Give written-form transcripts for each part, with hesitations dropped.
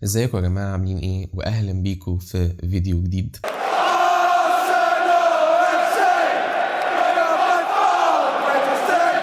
ازيكم يا جماعة عاملين ايه؟ واهلا بيكم في فيديو جديد.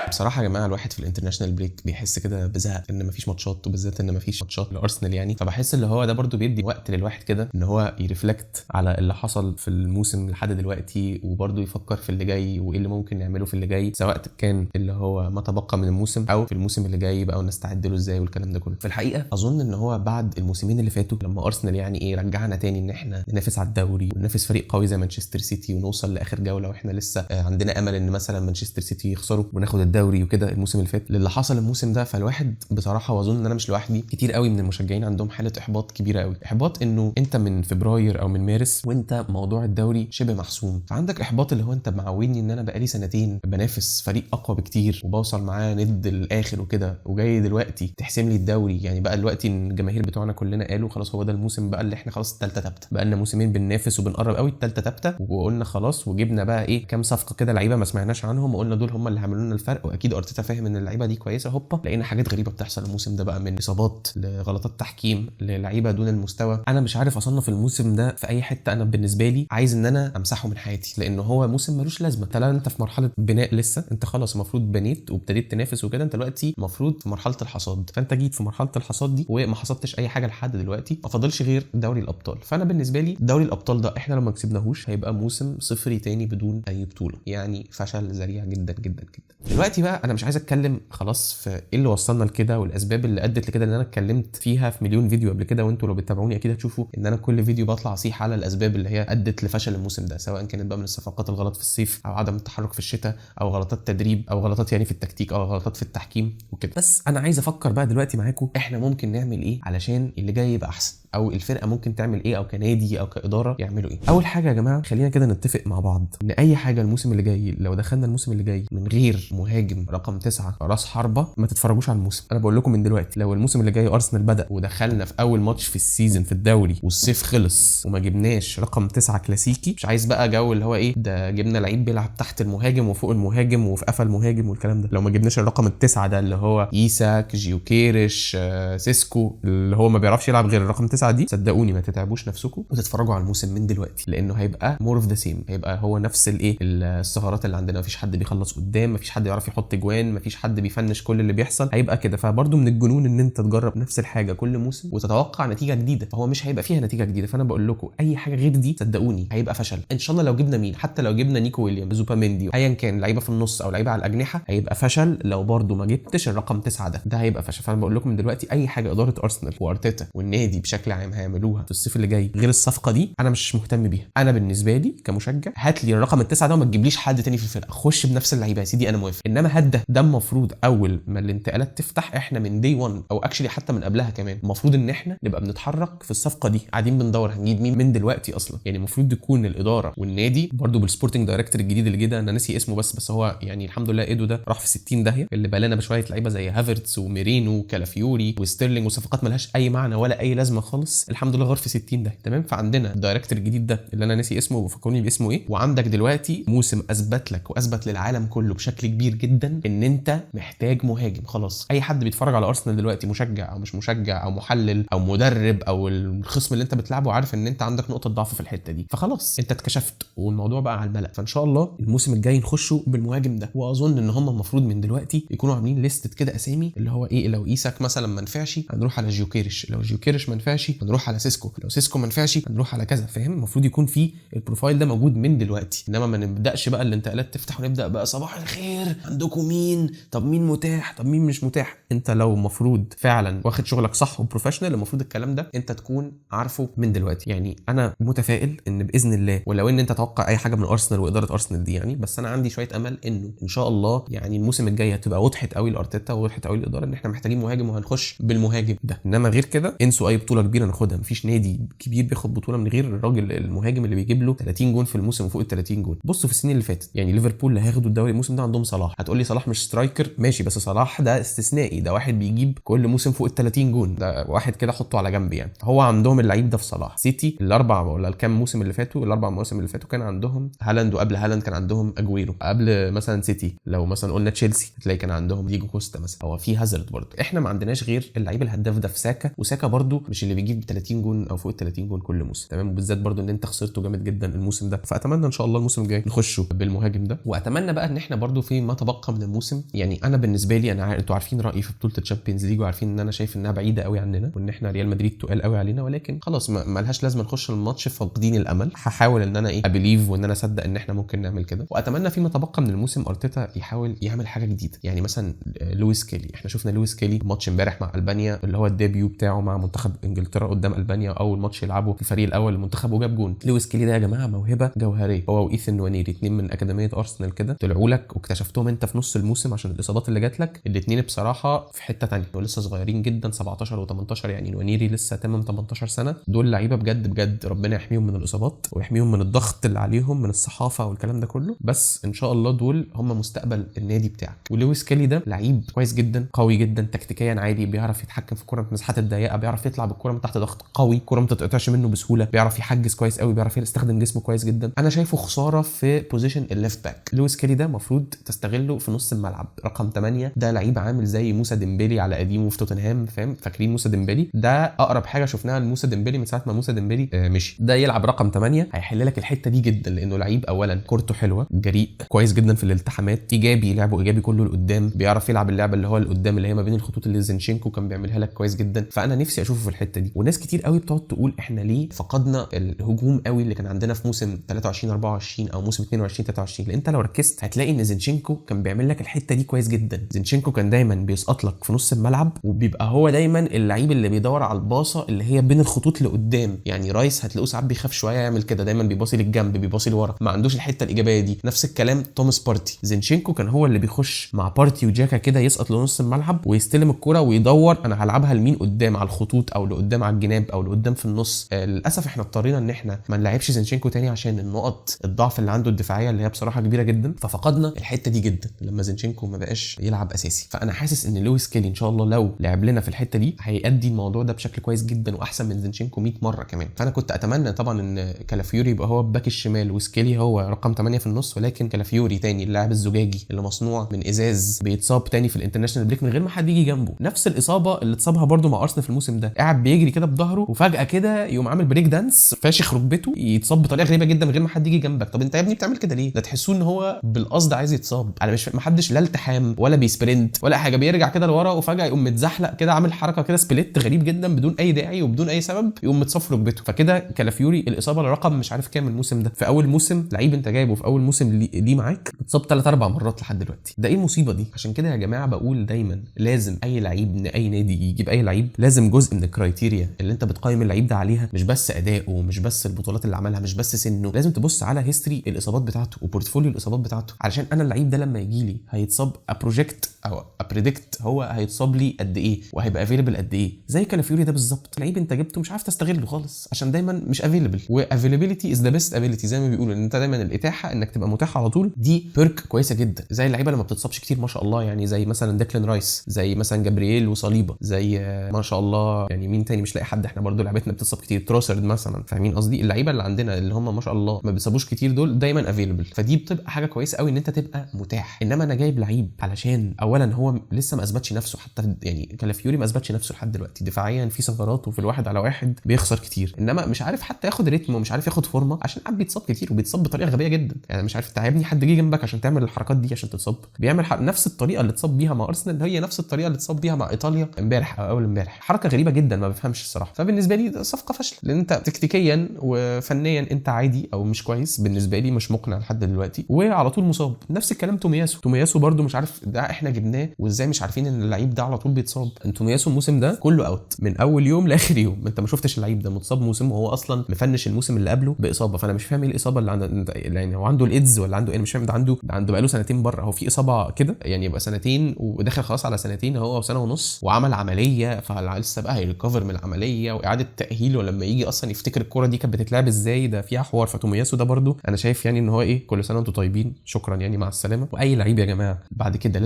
بصراحه يا جماعه الواحد في الانترناشونال بريك بيحس كده بزهق ان مفيش ماتشات، وبالذات ان مفيش ماتشات لارسنال يعني. فبحس اللي هو ده برضو بيدي وقت للواحد كده ان هو يرفلكت على اللي حصل في الموسم لحد دلوقتي، وبرضو يفكر في اللي جاي وايه اللي ممكن نعمله في اللي جاي، سواء كان اللي هو ما تبقى من الموسم او في الموسم اللي جاي بقى ونستعد له ازاي والكلام ده كله. في الحقيقه اظن ان هو بعد الموسمين اللي فاتوا لما ارسنال يعني ايه رجعنا تاني ان احنا ننافس على الدوري وننافس فريق قوي زي مانشستر سيتي ونوصل لاخر جوله واحنا لسه عندنا امل ان مثلا مانشستر سيتي يخسروا وناخد الدوري وكده الموسم اللي فات للي حصل الموسم ده. فالواحد بصراحه واظن ان انا مش لوحدي، كتير قوي من المشجعين عندهم حاله احباط كبيره قوي. احباط انه انت من فبراير او من مارس وانت موضوع الدوري شبه محسوم، فعندك احباط اللي هو انت معودني ان انا بقالي سنتين بنافس فريق اقوى بكتير وبوصل معاه ند الاخر وكده، وجاي دلوقتي تحسم لي الدوري. يعني بقى دلوقتي الجماهير بتوعنا كلنا قالوا خلاص هو ده الموسم بقى اللي احنا خلاص الثالثه ثابته، بقى لنا موسمين بننافس وبنقرب قوي الثالثه ثابته، وقلنا خلاص وجبنا بقى ايه كام صفقه كده لعيبه ما سمعناش عنهم وقلنا دول هم اللي هيعملوا لنا الفرق، واكيد ارتيتا فاهم ان اللعيبه دي كويسه. هوبا لقينا حاجات غريبه بتحصل الموسم ده بقى، من اصابات لغلطات تحكيم للعيبه دون المستوى. انا مش عارف اصنف الموسم ده في اي حته. انا بالنسبه لي عايز ان انا امسحه من حياتي لان هو موسم ملوش لازمه. انت في مرحله بناء لسه، انت خلاص المفروض بنيت وابتديت تنافس وكده، انت دلوقتي المفروض في مرحله الحصاد، فانت جيت في مرحله الحصاد دي وما حصدتش اي حاجه لحد دلوقتي، ما فاضلش غير دوري الابطال. فانا بالنسبه لي دوري الابطال ده احنا لو ما كسبناهوش هيبقى موسم صفري تاني بدون اي بطوله، يعني فشل ذريع جدا جدا جدا. دلوقتي بقى انا مش عايز اتكلم خلاص في ايه اللي وصلنا لكده والاسباب اللي ادت لكده، اللي انا اتكلمت فيها في مليون فيديو قبل كده، وانتوا لو بتتابعوني اكيد هتشوفوا ان انا كل فيديو بطلع اصيح على الاسباب اللي هي ادت لفشل الموسم ده، سواء كانت بقى من الصفقات الغلط في الصيف او عدم التحرك في الشتاء او غلطات تدريب او غلطات يعني في التكتيك او غلطات في التحكيم وكده. بس انا عايز افكر بقى دلوقتي معاكم احنا ممكن نعمل ايه علشان اللي جاي يبقى احسن، او الفرقه ممكن تعمل ايه، او كنادي او كاداره يعملوا ايه. اول حاجه يا جماعه خلينا كده نتفق مع بعض ان اي حاجه الموسم اللي جاي، لو دخلنا الموسم اللي جاي من غير مهاجم رقم 9 راس حربه ما تتفرجوش على الموسم. انا بقول لكم من دلوقتي لو الموسم اللي جاي ارسنال بدا ودخلنا في اول ماتش في السيزون في الدوري والصيف خلص وما جبناش رقم 9 كلاسيكي، مش عايز بقى جو اللي هو ايه ده جبنا لعيب بيلعب تحت المهاجم وفوق المهاجم وفي قفا المهاجم والكلام ده. لو ما جبناش الرقم التسعة ده اللي هو ايساك جيوكيرش سيسكو اللي هو ما بيعرفش يلعب غير الرقم 9 دي، صدقوني ما تتعبوش نفسكم وتتفرجوا على الموسم من دلوقتي، لانه هيبقى مور اوف ذا سيم، هيبقى هو نفس الايه الثغرات اللي عندنا. مفيش حد بيخلص قدام، مفيش حد يعرف يحط جوان، مفيش حد بيفنش كل اللي بيحصل، هيبقى كده. فبرضه من الجنون ان انت تجرب نفس الحاجه كل موسم وتتوقع نتيجه جديده، فهو مش هيبقى فيها نتيجه جديده. فانا بقول لكم اي حاجه غير دي صدقوني هيبقى فشل. ان شاء الله لو جبنا مين، حتى لو جبنا نيكو ويليامز زوباميندي ايا كان لعيبه في النص او لعيبه على الاجنحه، هيبقى فشل لو برضه ما جبتش الرقم 9 ده هيبقى فشل. فانا بقول لكم من دلوقتي اي حاجه اداره ارسنال وارتيتا والنادي بشكل عام هيعملوها في الصيف اللي جاي غير الصفقه دي انا مش مهتم بيها. انا بالنسبه لي كمشجع هات لي الرقم ال9 ده وما تجيبليش حد تاني في الفرقه، خش بنفس اللعيبه يا سيدي انا موافق. انما ده المفروض اول ما الانتقالات تفتح احنا من دي 1 او اكشلي حتى من قبلها كمان المفروض ان احنا نبقى بنتحرك في الصفقه دي، قاعدين بندور هنجيب مين من دلوقتي اصلا. يعني المفروض يكون الاداره والنادي برضو بالسبورتنج دايركتور الجديد اللي جه، انا ناسي اسمه بس هو يعني الحمد لله ايدو ده راح في 60 داهيه، اللي بقى بشويه لعيبه زي هافرتس وميرينو وكالافيوري وستيرلينج وصفقات ملهاش اي معنى ولا اي لازمه خالص، الحمد لله غير في 60 داهيه تمام. فعندنا الدايركتور الجديد ده اللي انا ناسي اسمه وفكروني باسمه ايه، وعندك دلوقتي موسم اثبت لك واثبت للعالم كله بشكل كبير جدا ان انت محتاج مهاجم. خلاص اي حد بيتفرج على ارسنال دلوقتي مشجع او مش مشجع او محلل او مدرب او الخصم اللي انت بتلعبه عارف ان انت عندك نقطه ضعف في الحته دي، فخلاص انت اتكشفت والموضوع بقى على الملأ. فان شاء الله الموسم الجاي نخشوا بالمهاجم ده، واظن ان هم المفروض من دلوقتي يكونوا عاملين ليست كده اسامي اللي هو ايه، لو ايساك مثلا ما نفعش هنروح على جيوكيرش، لو جيوكيرش ما نفعش هنروح على سيسكو، لو سيسكو ما نفعش هنروح على كذا، فاهم؟ المفروض يكون في البروفايل ده موجود من دلوقتي، انما ما نبداش بقى الانتقالات تفتح ونبدا بقى صباح الخير عندكم مين، طب مين متاح، طب مين مش متاح. انت لو المفروض فعلا واخد شغلك صح وبروفيشنال المفروض الكلام ده انت تكون عارفه من دلوقتي. يعني انا متفائل ان باذن الله، ولو ان انت تتوقع اي حاجه من ارسنال واداره ارسنال دي يعني، بس انا عندي شويه امل انه ان شاء الله يعني الموسم الجاي هتبقى وضحت قوي لارتيتا ووضحت قوي للاداره ان احنا محتاجين مهاجم وهنخش بالمهاجم ده. انما غير كده انسوا اي بطوله كبيره ناخدها، مفيش نادي كبير بياخد بطوله من غير الراجل المهاجم اللي بيجيب له 30 جون في الموسم وفوق ال 30 جون. بصوا في السنين اللي فاتت يعني ليفربول اللي هياخدوا الدوري الموسم ده عندهم صلاح، هتقول لي صلاح مش سترايكر، ماشي بس صلاح ده استثنائي، ده واحد بيجيب كل موسم فوق ال 30 جون، ده واحد كده حطه على جنب يعني. هو عندهم اللعيب ده في صلاح. سيتي الاربع ولا الكام موسم اللي فاتوا، الاربع مواسم اللي فاتوا كان عندهم هالاند، وقبل هالاند كان عندهم اجويرو، قبل مثلا سيتي لو مثلا قلنا تشيلسي هتلاقي كان عندهم ديجو كوستا مثلا، هو في هازارد برضه. احنا ما عندناش غير اللعيب الهداف ده في ساكا، وساكا برضه مش اللي بيجيب 30 جون او فوق ال 30 جون كل موسم، تمام، وبالذات برضو ان انت خسرته جامد جدا الموسم ده. فاتمنى ان شاء الله الموسم الجاي نخشه بالمهاجم ده. واتمنى بقى ان احنا برضو في ما تبقى من الموسم، يعني انا بالنسبه لي انا انتوا عارفين رايي في بطوله الشامبيونز ليج، وعارفين ان انا شايف انها بعيده قوي عننا وان احنا ريال مدريد تقال قوي علينا، ولكن خلاص ما لهاش لازمه نخش الماتش فاقدين الامل. هحاول ان انا ابيليف وان انا اصدق ان احنا ممكن نعمل كده. واتمنى فيما تبقى من الموسم ارتيتا يحاول يعمل حاجه جديده، يعني مثلا لويس كيلي، احنا شفنا لويس كيلي ماتش امبارح مع البانيا اللي هو الديبيو بتاعه مع منتخب انجلترا قدام البانيا، اول ماتش يلعبه في الفريق الاول للمنتخب وجاب جون. لويس كيلي ده يا جماعه موهبه جوهريه، هو وايثن نوانيري اتنين من اكاديميه ارسنال كده طلعوا لك واكتشفتهم انت في نص الموسم عشان الاصابات اللي جات لك. الاثنين بصراحه في حته ثانيه ولسه صغيرين جدا 17 و18، يعني نوانيري لسه تمام 18 سنه. دول لعيبه بجد بجد ربنا يحميهم من الاصابات ويحميهم من الضغط اللي عليهم من الصحافه والكلام ده كله، بس ان شاء الله دول هم مستقبل النادي بتاعك. ولويس كيلي ده لعيب كويس جدا، قوي جدا تكتيكيا عادي، بيعرف يتحكم في الكره في المساحات الضيقه، بيعرف يطلع بالكره من تحت ضغط قوي، الكره ما تتقطعش منه بسهوله، بيعرف يحجز كويس قوي، بيعرف يستخدم جسمه كويس جدا. انا شايفه خساره في بوزيشن الليفت باك. لويس كيلي ده المفروض تستغله في نص الملعب رقم 8، ده لعيب عامل زي موسى ديمبلي على قديمه في توتنهام، فاهم؟ فاكرين موسى ديمبلي ده؟ اقرب حاجه شفناها لموسى ديمبلي من ساعه ما موسى ديمبلي مشي. ده يلعب رقم 8 هيحل لك الحته دي جدا، لانه لعيب اولا كورته حلوه، جريء، كويس جدا في الالتحامات، ايجابي، لعبه ايجابي كله لقدام، بيعرف يلعب اللعبه اللي هو لقدام اللي هي ما بين الخطوط اللي زينشينكو كان بيعملها لك كويس جدا. فانا نفسي اشوفه في الحته دي. وناس كتير قوي بتقعد تقول احنا ليه فقدنا الهجوم قوي اللي كان عندنا في موسم 23 24 او موسم 22 23، لان انت لو ركزت هتلاقي ان زينشينكو كان بيعمل لك الحته دي كويس جدا. زينشينكو كان دايما بيسقط لك في نص الملعب وبيبقى هو دايما اللعيب اللي بيدور على الباصه اللي هي بين الخطوط لقدام. يعني رايس هتلاقوه ساعات بيخاف شويه يعمل كده، دايما بيباصي للجنب، بيباصي لورا، ما عندوش الحته الايجابيه دي. نفس الكلام توماس بارتي. زينشينكو كان هو اللي بيخش مع بارتي وجاكا كده يسقط لنص الملعب ويستلم الكره ويدور انا هلعبها لمين قدام، على الخطوط او لقدام على الجناب او لقدام في النص. للاسف احنا اضطرينا ان احنا ما نلعبش زينشينكو تاني عشان النقط الضعف اللي عنده الدفاعيه اللي هي بصراحه كبيره جدا، ففقدنا الحته دي جدا لما زينشينكو ما بقاش يلعب اساسي. فانا حاسس ان لويس كيلي ان شاء الله لو لعب لنا في الحته دي هيأدي الموضوع ده بشكل كويس جدا واحسن من زينشينكو 100 مره كمان. فانا كنت اتمنى طبعا ان كالافيوري يبقى هو باك الشمال وسكيلي هو رقم 8 في النص، ولكن كالافيوري تاني اللاعب الزجاجي اللي مصنوع من ازاز بيتصاب تاني في الانترناشونال بريك من غير ما حد يجي جنبه. نفس الاصابه اللي اتصابها برده مع ارسنال في الموسم ده، قاعد بيجري كده بظهره وفجاه كده يقوم عامل بريك دانس فاشخ ركبته، يتصاب بطريقه غريبه جدا من غير ما حد يجي جنبك. طب انت يا ابني بتعمل كده ليه؟ ده تحسوه ان هو بالقصد عايز يتصاب. انا مش محدش لا التحام ولا بيسبرنت ولا حاجه، بيرجع كده لورا وفجاه يقوم متزحلق كده عامل حركه كده سبليت غريب جدا بدون اي داعي وبدون اي سبب، يقوم متصف ركبته. فكده كالافيوري الاصابه الرقم مش عارف كام الموسم ده، في اول موسم لعيب انت جايبه في اول موسم ليه معاك اتصاب 3 4 مرات لحد دلوقتي. ده ايه المصيبه دي؟ عشان كده يا جماعه بقول دايما لازم اي لعيب من اي نادي يجيب اي لعيب، لازم جزء من الكرايتيريا اللي انت بتقيم اللعيب ده عليها مش بس اداؤه، مش بس البطولات اللي عملها، مش بس سنه، لازم تبص على هيستوري الاصابات بتاعته وبورتفوليو الاصابات بتاعته، علشان انا اللعيب ده لما يجي لي هيتصاب ابروجكت او ابريدكت هو هيتصاب لي قد ايه وهيبقى افيلبل قد ايه. زي كالافيوري ده بالظبط، لعيب انت جبته مش عارف تستغله خالص عشان دايما مش افيلبل، وافيلابيلتي از ذا بيست ابيليتي زي ما بيقولوا، ان انت دايما الاتاحه انك تبقى متاح على طول دي بيرك كويسه جدا. زي اللعيبه اللي ما بتتصابش كتير ما شاء الله، يعني زي مثلا ديكلان رايس، زي مثلا جابرييل وصليبه، زي ما شاء الله يعني مين تاني مش لاقي حد، احنا برضو لعيبتنا بتتصاب كتير، تروسرد مثلا، فاهمين قصدي؟ اللعيبه اللي عندنا اللي هم ما شاء الله ما بيتصابوش كتير دول دايما افيلبل، فدي بتبقى حاجه كويسه قوي ان انت تبقى متاح. انما انا جايب لعيب علشان اولا هو لسه ما اثبتش نفسه، حتى يعني كالافيوري ما اثبتش نفسه لحد دلوقتي دفاعيا، في ثغرات وفي الواحد على واحد بيخسر كتير، انما مش عارف حتى ياخد ريتم ومش عارف ياخد فورمه عشان قاعد بيتصاب كتير وبيتصاب بطريقه غبيه جدا. يعني مش عارف تعبني حد جه جنبك عشان تعمل الحركات دي عشان تتصاب، بيعمل نفس الطريقه اللي اتصاب بيها مع ارسنال هي نفس الطريقه اللي اتصاب بيها مع ايطاليا امبارح او اول امبارح، حركه غريبه جدا ما بفهمش الصراحه. فبالنسبه لي صفقه فاشله، لان انت تكتيكيا وفنيا انت عادي او مش كويس بالنسبه لي، مش مقنع لحد دلوقتي، وعلى طول مصاب. نفس الكلام تومياسو برده مش عارف ده احنا جبناه وازاي مش عارفين ان اللعيب ده على طول بيتصاب. تومياسو الموسم ده كله اوت من اول يوم لاخر يوم، انت ما شفتش اللعيب ده متصاب موسم وهو اصلا مفنش الموسم اللي قبله باصابه. فانا مش فاهم ايه الاصابه اللي عنده، يعني هو عنده الايدز ولا عنده ايه؟ مش فاهم. ده عنده بقاله سنتين بره، هو في اصابه كده يعني يبقى سنتين وداخل خلاص على سنتين هو وسنه ونص، وعمل عمليه فلسه بقى هيريكفر من العمليه واعاده تاهيل، ولما يجي اصلا يفتكر الكوره دي كانت بتتلعب ازاي، ده فيها حوار. فتومياسو ده برده انا شايف يعني ان هو ايه، كل سنه وانتم طيبين، شكرا يعني مع السلامه. واي لعيب يا جماعه بعد كده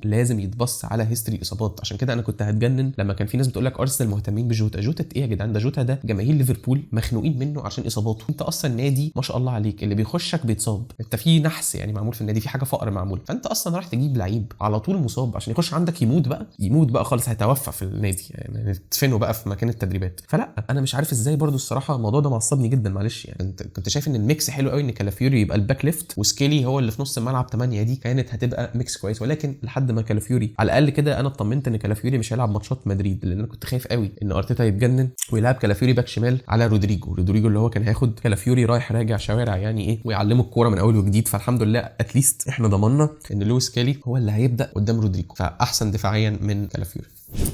لازم لازم يتبص على هيستوري اصابات. عشان كده انا كنت هتجنن لما كان في ناس بتقول لك ارسنال مهتمين بجوتا. جوتا ايه يا جدعان؟ ده جوتا ده جماهير ليفربول مخنوقين منه عشان اصاباته. انت اصلا نادي ما شاء الله عليك اللي بيخشك بيتصاب، انت في نحس يعني معمول في النادي، في حاجه فقر معمول، فانت اصلا راح تجيب لعيب على طول مصاب عشان يخش عندك يموت بقى خالص، هيتوفى في النادي يعني، تدفنه بقى في مكان التدريبات. فلا انا مش عارف ازاي برضو الصراحه الموضوع ده معصبني جدا. معلش يعني انت كنت شايف ان الميكس حلو قوي، ان كالافيوري يبقى الباك ليفت وسكيلي هو اللي في نص الملعب 8، دي كانت هتبقى ميكس كويس. ولكن لحد ما كالافيوري على الاقل كده انا اطمنت ان كالافيوري مش هيلعب ماتشات مدريد، لان انا كنت خايف قوي ان ارتيتا يتجنن ويلعب كالافيوري باك شمال على رودريجو اللي هو كان هياخد كالافيوري رايح راجع شوارع يعني ايه ويعلمه الكوره من اول وجديد. فالحمد لله اتليست احنا ضمننا ان لويس كالي هو اللي هيبدا قدام رودريجو، فاحسن دفاعيا من كالافيوري.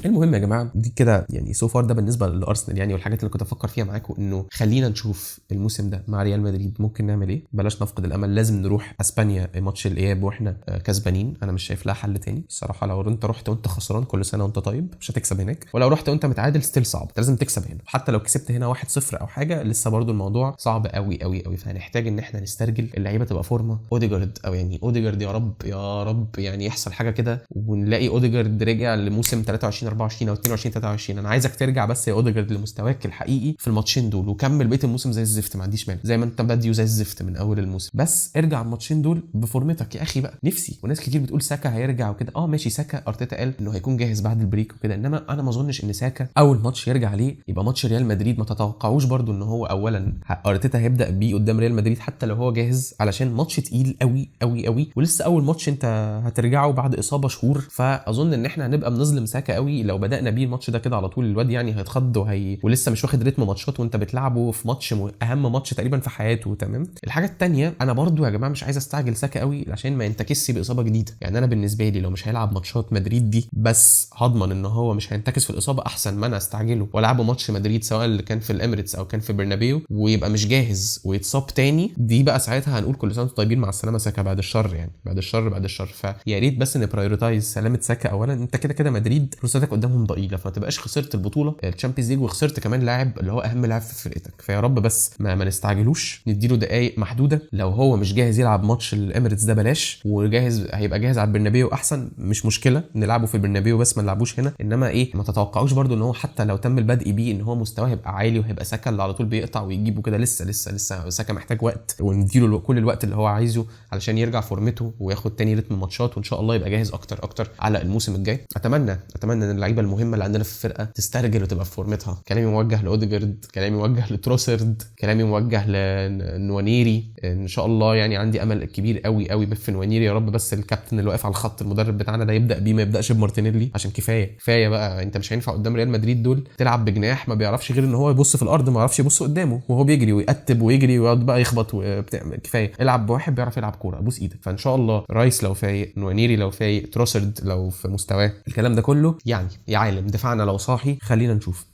المهم يا جماعه دي كده يعني سو فار ده بالنسبه للارسنال يعني، والحاجات اللي كنت افكر فيها معاكم انه خلينا نشوف الموسم ده مع ريال مدريد ممكن نعمل ايه. بلاش نفقد الامل، لازم نروح اسبانيا ماتش الاياب واحنا كسبانين. انا مش شايف لها حل تاني الصراحه. لو انت رحت وانت خسران كل سنه وانت طيب مش هتكسب هناك، ولو رحت وانت متعادل ستيل صعب، انت لازم تكسب هنا. حتى لو كسبت هنا 1-0 او حاجه لسه برضو الموضوع صعب قوي قوي قوي. فهنحتاج ان احنا نسترجل اللعيبه تبقى فورمه. اوديجارد او يعني اوديجارد يا رب يا رب يعني يحصل حاجه كده ونلاقي اوديجارد رجع لموسم 23 24 او 22 23. انا عايزك ترجع بس يا اوديجارد لمستواك الحقيقي في الماتشين دول، وكمل بقيه الموسم زي الزفت، ما عنديش مانع، زي ما انت باديو زي الزفت من اول الموسم، بس ارجع الماتشين دول بفورمتك يا اخي بقى. نفسي وناس كتير بتقول ساكا هيرجع وكده، ماشي ساكا ارتيتا قال انه هيكون جاهز بعد البريك وكده، انما انا ما اظنش ان ساكا اول ماتش يرجع عليه يبقى ماتش ريال مدريد. ما تتوقعوش برضو ان هو اولا ارتيتا هيبدا بيه قدام ريال مدريد حتى لو هو جاهز، علشان ماتش تقيل قوي قوي قوي، ولسه اول ماتش انت هترجعه بعد اصابه شهور. فاظن ان احنا هنبقى بنظلم ساكا قوي لو بدانا بيه الماتش ده كده على طول. الواد يعني هيتخض ولسه مش واخد رتم ماتشات وانت بتلعبه في ماتش اهم ماتش تقريبا في حياته. تمام. الحاجه الثانيه انا برضو يا جماعه مش عايز استعجل ساكا قوي عشان ما ينتكسش باصابه جديده. يعني انا بالنسبه لي لو مش هيلعب ماتشات مدريد دي بس هضمن ان هو مش هينتكس في الاصابه، احسن ما انا استعجله والعبه ماتش مدريد سواء اللي كان في الاميريتس او كان في برنابيو ويبقى مش جاهز ويتصاب تاني. دي بقى ساعتها هنقول كل سنه وانتم طيبين مع السلامه ساكا، بعد الشر يعني، بعد الشر. فيا ريت بس نبرايورتايز سلامه ساكا اولا. انت كده مدريد فرصتك قدامهم ضئيله، فما تبقاش خسرت البطوله الشامبيونز ليج وخسرت كمان لاعب اللي هو اهم لاعب في فرقتك. فيا رب بس ما نستعجلوش، نديله دقائق محدوده. لو هو مش جاهز يلعب ماتش الاميريتس ده بلاش، وجاهز هيبقى جاهز على البرنابيو احسن، مش مشكله نلعبه في البرنابيو بس ما نلعبوش هنا. انما ايه ما تتوقعوش برضو ان هو حتى لو تم البدء بيه ان هو مستواه هيبقى عالي وهيبقى ساكا اللي على طول بيقطع ويجيبه كده. لسه ساكا محتاج وقت، ونديله كل الوقت اللي هو عايزه علشان يرجع فورمته وياخد تاني رتم ماتشات، وان شاء الله يبقى جاهز اكتر على الموسم الجاي. اتمنى ان اللعيبه المهمه اللي عندنا في الفرقه تسترجل وتبقى في فورمتها. كلامي موجه لاوديجارد، كلامي موجه لتروسرد، كلامي موجه لنوانيري ان شاء الله. يعني عندي امل كبير قوي قوي في نوانيري. يا رب بس الكابتن اللي واقف على الخط المدرب بتاعنا ده يبدا بيه، ما يبداش بمارتينيلي، عشان كفايه بقى. انت مش هينفع قدام ريال مدريد دول تلعب بجناح ما بيعرفش غير ان هو يبص في الارض، ما يعرفش يبص قدامه وهو بيجري ويقتب ويجري ويقعد بقى يخبط وبتعمل. كفايه العب بواحد بيعرف يلعب كوره، ابوس ايدك. فان شاء الله رايس لو فايق، نوانيري لو فايق، تروسرد لو في مستواه، الكلام ده كله يعني يا عالم دفاعنا لو صاحي خلينا نشوف.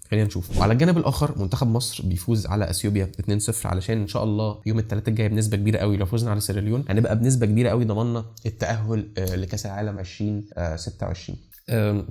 وعلى الجانب الاخر منتخب مصر بيفوز على اثيوبيا 2-0، علشان ان شاء الله يوم الثلاثاء الجاي بنسبه كبيره قوي لو فزنا على سيراليون هنبقى بنسبه كبيره قوي ضمننا التاهل لكاس العالم 2026.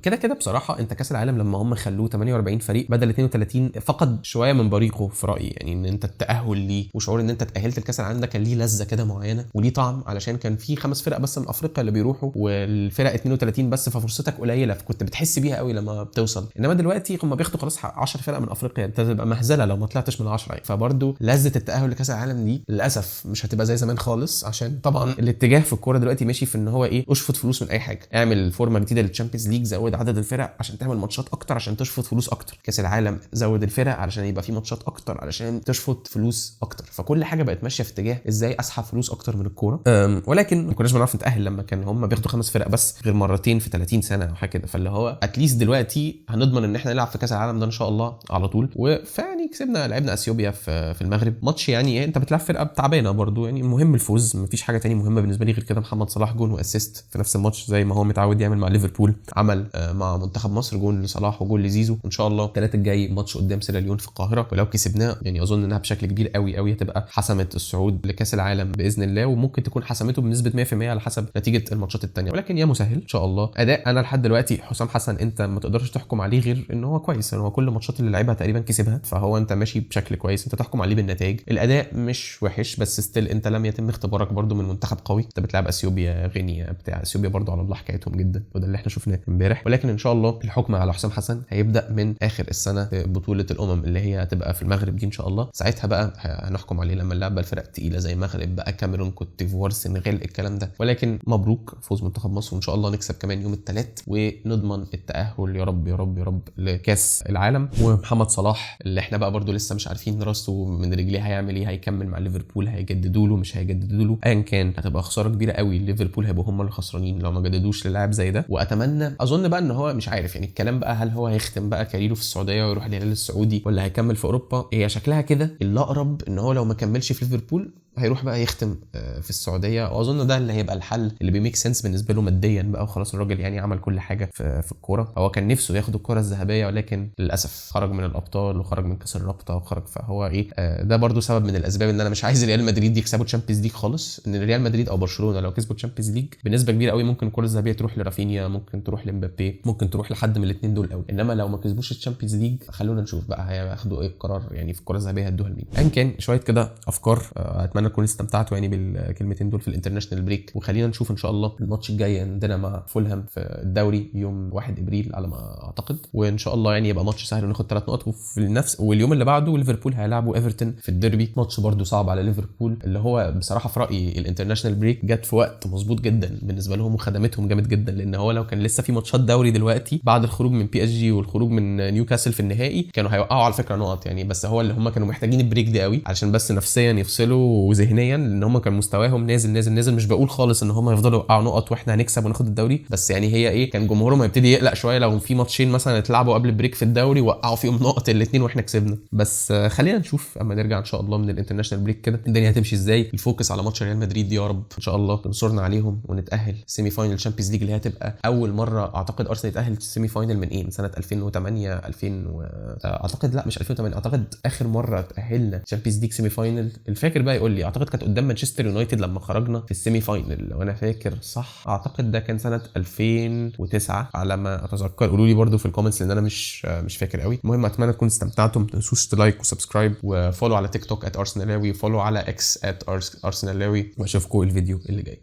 كده بصراحه انت كاس العالم لما هم خلوه 48 فريق بدل 32 فقد شويه من بريقه في رايي. يعني ان انت التاهل ليه وشعور ان انت اتاهلت لكاس العالم ده كان ليه لذه كده معينه وليه طعم، علشان كان في 5 فرق بس من افريقيا اللي بيروحوا والفرق 32 بس، ففرصتك قليله، فكنت بتحس بيها قوي لما بتوصل. انما دلوقتي هم بياخدوا خلاص 10 فرق من افريقيا، انت تبقى مهزله لو ما طلعتش من 10 يعني. فبرضه لذه التاهل لكاس العالم دي للاسف مش هتبقى زي زمان خالص، عشان طبعا الاتجاه في الكوره دلوقتي ماشي في ان هو ايه، اشفط فلوس من اي حاجه، اعمل فورمه جديده للتشامبيونز ليج، زود عدد الفرق عشان تعمل ماتشات اكتر عشان تشفط فلوس اكتر. كاس العالم زود الفرق علشان يبقى في ماتشات اكتر علشان تشفط فلوس اكتر. فكل حاجه بقت ماشيه في اتجاه ازاي اسحب فلوس اكتر من الكوره. ولكن ما كناش بنعرف نتاهل لما كان هم بياخدوا 5 فرق بس غير مرتين في 30 سنه او حاجه كده. فاللي هو اتليست دلوقتي هنضمن ان احنا نلعب في كاس العالم ده ان شاء الله على طول. وفعني كسبنا، لعبنا اثيوبيا في المغرب ماتش يعني انت بتلعب فرقه تعبانه برضو يعني، المهم الفوز، مفيش حاجه تاني مهمه بالنسبه لي غير كده. محمد صلاح جون واسيست في نفس الماتش زي ما هو متعود يعمل مع ليفربول. عمل مع منتخب مصر، جول لصلاح وجول لزيزو. وان شاء الله الثلاث الجاي ماتش قدام سيراليون في القاهره، ولو كسبناه يعني اظن انها بشكل كبير قوي قوي هتبقى حسمت الصعود لكاس العالم باذن الله، وممكن تكون حسمته بنسبه 100% على حسب نتيجه الماتشات الثانيه، ولكن يا مسهل ان شاء الله. اداء انا لحد دلوقتي حسام حسن انت ما تقدرش تحكم عليه غير ان هو كويس، هو كل الماتشات اللي لعبها تقريبا كسبها، فهو انت ماشي بشكل كويس، انت تحكم عليه بالنتائج. الاداء مش وحش بس ستيل انت لم يتم اختبارك برده من منتخب قوي، انت بتلعب اثيوبيا، غينيا بتاع اثيوبيا برده على الله حكايتهم جدا، وده اللي احنا شفناه امبارح. ولكن ان شاء الله الحكم على حسام حسن هيبدا من اخر السنه في بطوله الامم اللي هي هتبقى في المغرب دي ان شاء الله، ساعتها بقى هنحكم عليه لما نلعب الفرق الثقيله زي المغرب بقى، كاميرون، كوت ديفوار، السنغال، الكلام ده. ولكن مبروك فوز منتخب مصر، وان شاء الله نكسب كمان يوم الثلاث ونضمن التاهل يا رب يا رب يا رب لكاس العالم. ومحمد صلاح اللي احنا بقى برده لسه مش عارفين راسه من رجليه هيعمل ايه، هيكمل مع ليفربول، هيجددوا له مش هيجددوا له، ايا كان هتبقى خساره كبيره قوي، ليفربول هيبقوا هم اللي خسرانين لو ما جددوش للاعب زي ده. واتمنى اظن بقى ان هو مش عارف يعني الكلام بقى، هل هو هيختم بقى كاريره في السعوديه ويروح الهلال السعودي ولا هيكمل في اوروبا؟ هي شكلها كده الاقرب ان هو لو ما كملش في ليفربول هيروح بقى يختم في السعوديه، واظن ده اللي هيبقى الحل اللي بيميك سنس بالنسبه له ماديا بقى، وخلاص الراجل يعني عمل كل حاجه في الكوره. هو كان نفسه ياخد الكره الذهبيه ولكن للاسف خرج من الابطال وخرج من كاس الرابطه وخرج، فهو ايه ده برده سبب من الاسباب ان انا مش عايز ريال مدريد يكسبوا تشامبيونز ليج خالص، ان ريال مدريد او برشلونه لو كسبوا تشامبيونز ليج بنسبه كبيره قوي ممكن الكره الذهبيه تروح لرافينيا، ممكن تروح لمبابي، ممكن تروح لحد من الاثنين دول قوي. انما لو ما كسبوش التشامبيونز ليج خلونا نشوف بقى هياخدوا ايه القرار يعني في الكره الذهبيه هيدوها لمين. ان كان شويه كده افكار، اتمنى تكونوا استمتعتوا يعني بالكلمتين دول في الانترناشونال بريك. وخلينا نشوف ان شاء الله الماتش الجاي عندنا مع فولهام في الدوري يوم 1 ابريل على ما اعتقد، وان شاء الله يعني يبقى ماتش سهل وناخد 3 نقط. وفي النفس واليوم اللي بعده ليفربول هيلعبوا ايفرتون في الديربي، ماتش برده صعب على ليفربول، اللي هو بصراحه في رايي الانترناشونال بريك جت في وقت مظبوط جدا بالنسبه لهم وخدمتهم جامد جدا، لان هو لو كان لسه في ماتشات دوري دلوقتي بعد الخروج من بي اس جي والخروج من نيوكاسل في النهائي كانوا هيوقعوا على فكره نقط يعني، بس هو اللي هم كانوا محتاجين البريك دي قوي علشان بس نفسيا يفصلوا وذهنيا، لان هم كان مستواهم نازل نازل نازل. مش بقول خالص ان هم يفضلوا يوقعوا نقط واحنا هنكسب وناخد الدوري، بس يعني هي ايه، كان جمهورهم هيبتدي يقلق شويه لو في ماتشين مثلا اتلعبوا قبل البريك في الدوري وقعوا فيهم نقط الاثنين واحنا كسبنا. بس خلينا نشوف اما نرجع ان شاء الله من الانترناشونال بريك كده الدنيا هتمشي ازاي. الفوكس على ماتش ريال مدريد يا رب ان شاء الله تنصرنا عليهم ونتاهل سيمي فاينل تشامبيونز ليج، اللي هتبقى اول مره اعتقد ارسنال يتاهل سيمي فاينل من ايه، من سنه 2008 اعتقد، لا مش 2008 اعتقد اخر مره تاهلنا تشامبيونز ليج سيمي فاينل. الفاكر بقى يقول لي، اعتقد كانت قدام مانشستر يونايتد لما خرجنا في السيمي فاينل لو انا فاكر صح، اعتقد ده كان سنه 2009 على ما اتذكر. قولوا لي برده في الكومنتس لان انا مش فاكر قوي. المهم اتمنى تكونوا استمتعتم، ما تنسوش تلايك وسبسكرايب وفولو على تيك توك @arsenalawi، وفولو على اكس @arsenalawi، واشوفكم الفيديو اللي جاي.